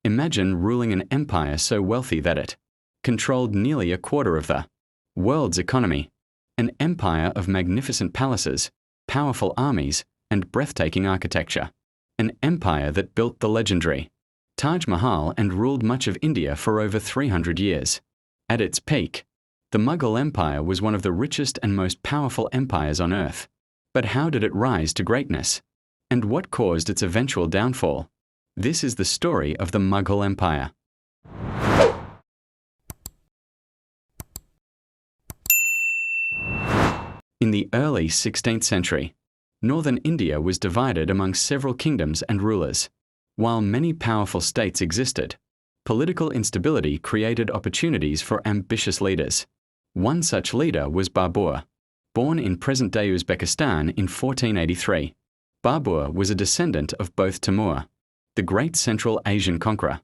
Imagine ruling an empire so wealthy that it controlled nearly a quarter of the world's economy. An empire of magnificent palaces, powerful armies, and breathtaking architecture. An empire that built the legendary Taj Mahal and ruled much of India for over 300 years. At its peak, the Mughal Empire was one of the richest and most powerful empires on earth. But how did it rise to greatness? And what caused its eventual downfall? This is the story of the Mughal Empire. In the early 16th century, northern India was divided among several kingdoms and rulers. While many powerful states existed, political instability created opportunities for ambitious leaders. One such leader was Babur. Born in present-day Uzbekistan in 1483, Babur was a descendant of both Timur, the great Central Asian conqueror,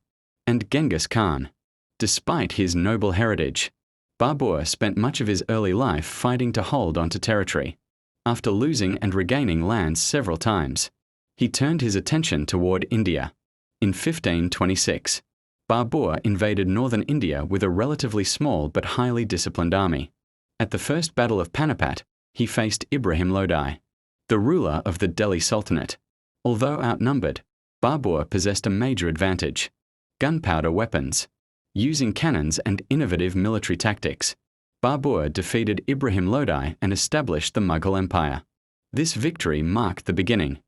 and Genghis Khan. Despite his noble heritage, Babur spent much of his early life fighting to hold onto territory. After losing and regaining lands several times, he turned his attention toward India. In 1526, Babur invaded northern India with a relatively small but highly disciplined army. At the First Battle of Panipat, he faced Ibrahim Lodi, the ruler of the Delhi Sultanate. Although outnumbered, Babur possessed a major advantage: gunpowder weapons. Using cannons and innovative military tactics, Babur defeated Ibrahim Lodi and established the Mughal Empire. This victory marked the beginning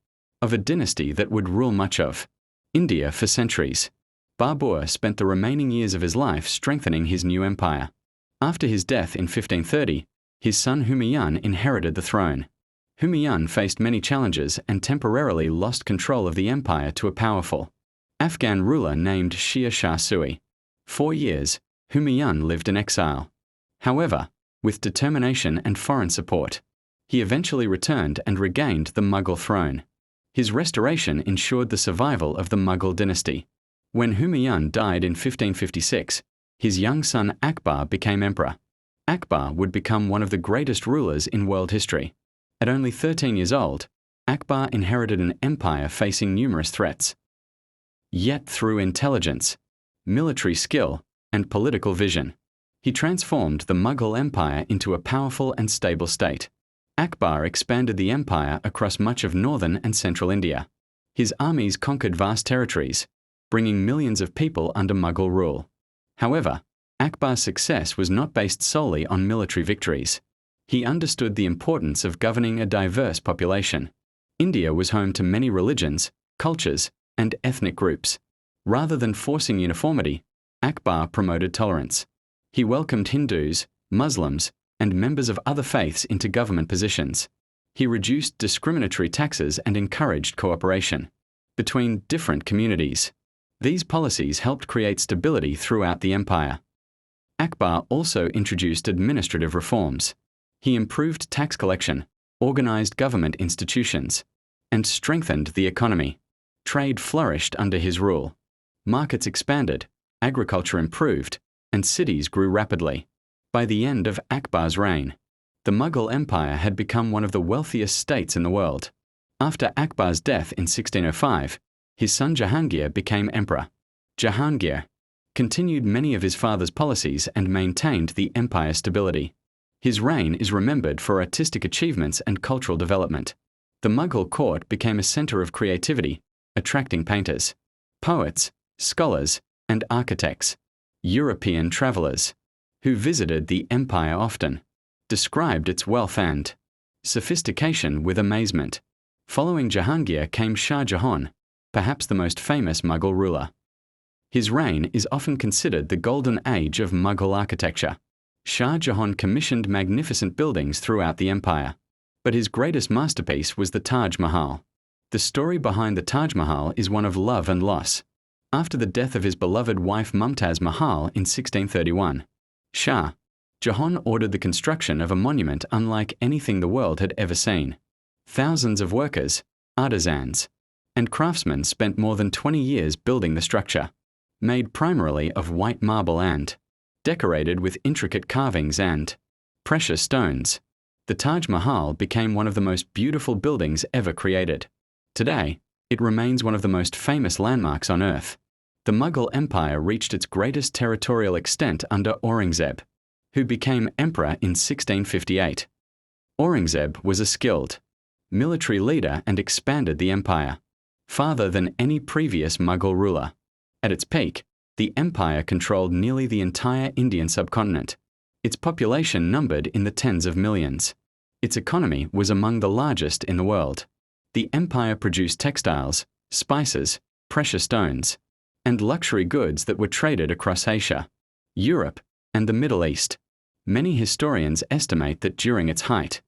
of a dynasty that would rule much of India for centuries. Babur spent the remaining years of his life strengthening his new empire. After his death in 1530, his son Humayun inherited the throne. Humayun faced many challenges and temporarily lost control of the empire to a powerful Afghan ruler named Sher Shah Suri. 4 years, Humayun lived in exile. However, with determination and foreign support, he eventually returned and regained the Mughal throne. His restoration ensured the survival of the Mughal dynasty. When Humayun died in 1556, his young son Akbar became emperor. Akbar would become one of the greatest rulers in world history. At only 13 years old, Akbar inherited an empire facing numerous threats. Yet through intelligence, military skill, and political vision, he transformed the Mughal Empire into a powerful and stable state. Akbar expanded the empire across much of northern and central India. His armies conquered vast territories, bringing millions of people under Mughal rule. However, Akbar's success was not based solely on military victories. He understood the importance of governing a diverse population. India was home to many religions, cultures, and ethnic groups. Rather than forcing uniformity, Akbar promoted tolerance. He welcomed Hindus, Muslims, and members of other faiths into government positions. He reduced discriminatory taxes and encouraged cooperation between different communities. These policies helped create stability throughout the empire. Akbar also introduced administrative reforms. He improved tax collection, organized government institutions, and strengthened the economy. Trade flourished under his rule. Markets expanded, agriculture improved, and cities grew rapidly. By the end of Akbar's reign, the Mughal Empire had become one of the wealthiest states in the world. After Akbar's death in 1605, his son Jahangir became emperor. Jahangir continued many of his father's policies and maintained the empire's stability. His reign is remembered for artistic achievements and cultural development. The Mughal court became a center of creativity, attracting painters, poets, scholars, and architects. European travelers, who visited the empire often, described its wealth and sophistication with amazement. Following Jahangir came Shah Jahan, perhaps the most famous Mughal ruler. His reign is often considered the golden age of Mughal architecture. Shah Jahan commissioned magnificent buildings throughout the empire, but his greatest masterpiece was the Taj Mahal. The story behind the Taj Mahal is one of love and loss. After the death of his beloved wife Mumtaz Mahal in 1631, Shah Jahan ordered the construction of a monument unlike anything the world had ever seen. Thousands of workers, artisans, and craftsmen spent more than 20 years building the structure. Made primarily of white marble and decorated with intricate carvings and precious stones, the Taj Mahal became one of the most beautiful buildings ever created. Today, it remains one of the most famous landmarks on Earth. The Mughal Empire reached its greatest territorial extent under Aurangzeb, who became emperor in 1658. Aurangzeb was a skilled military leader and expanded the empire farther than any previous Mughal ruler. At its peak, the empire controlled nearly the entire Indian subcontinent. Its population numbered in the tens of millions. Its economy was among the largest in the world. The empire produced textiles, spices, precious stones, and luxury goods that were traded across Asia, Europe, and the Middle East. Many historians estimate that during its height,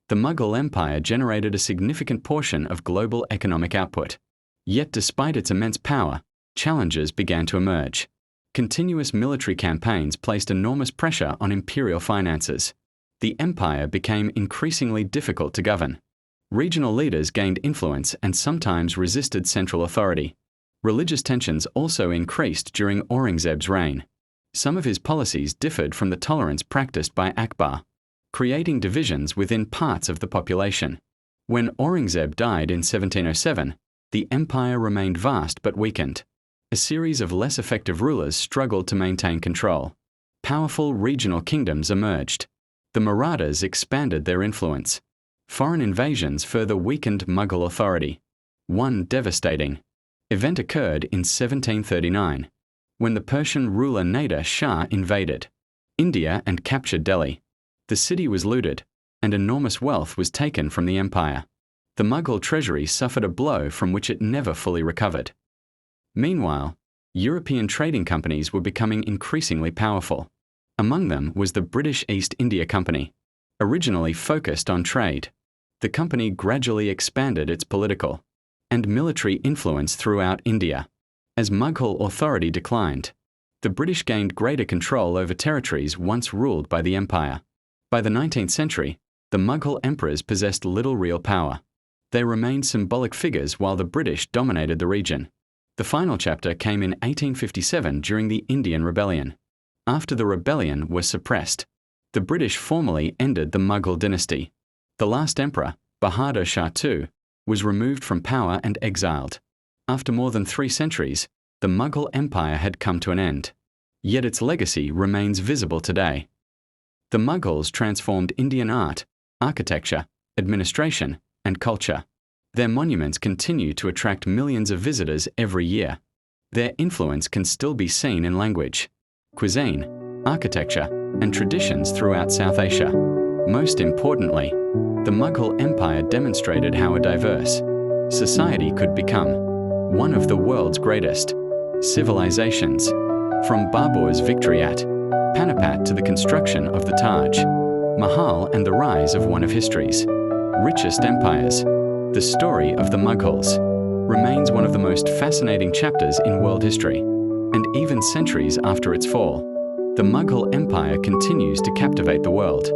the Mughal Empire generated a significant portion of global economic output. Yet despite its immense power, challenges began to emerge. Continuous military campaigns placed enormous pressure on imperial finances. The empire became increasingly difficult to govern. Regional leaders gained influence and sometimes resisted central authority. Religious tensions also increased during Aurangzeb's reign. Some of his policies differed from the tolerance practiced by Akbar, creating divisions within parts of the population. When Aurangzeb died in 1707, the empire remained vast but weakened. A series of less effective rulers struggled to maintain control. Powerful regional kingdoms emerged. The Marathas expanded their influence. Foreign invasions further weakened Mughal authority. One devastating event occurred in 1739, when the Persian ruler Nader Shah invaded India and captured Delhi. The city was looted, and enormous wealth was taken from the empire. The Mughal treasury suffered a blow from which it never fully recovered. Meanwhile, European trading companies were becoming increasingly powerful. Among them was the British East India Company. Originally focused on trade, the company gradually expanded its political and military influence throughout India. As Mughal authority declined, the British gained greater control over territories once ruled by the empire. By the 19th century, the Mughal emperors possessed little real power. They remained symbolic figures while the British dominated the region. The final chapter came in 1857 during the Indian Rebellion. After the rebellion was suppressed, the British formally ended the Mughal dynasty. The last emperor, Bahadur Shah II, was removed from power and exiled. After more than 3 centuries, the Mughal Empire had come to an end. Yet its legacy remains visible today. The Mughals transformed Indian art, architecture, administration, and culture. Their monuments continue to attract millions of visitors every year. Their influence can still be seen in language, cuisine, architecture, and traditions throughout South Asia. Most importantly, the Mughal Empire demonstrated how a diverse society could become one of the world's greatest civilizations. From Babur's victory at Panipat to the construction of the Taj Mahal and the rise of one of history's richest empires, the story of the Mughals remains one of the most fascinating chapters in world history. And even centuries after its fall, the Mughal Empire continues to captivate the world.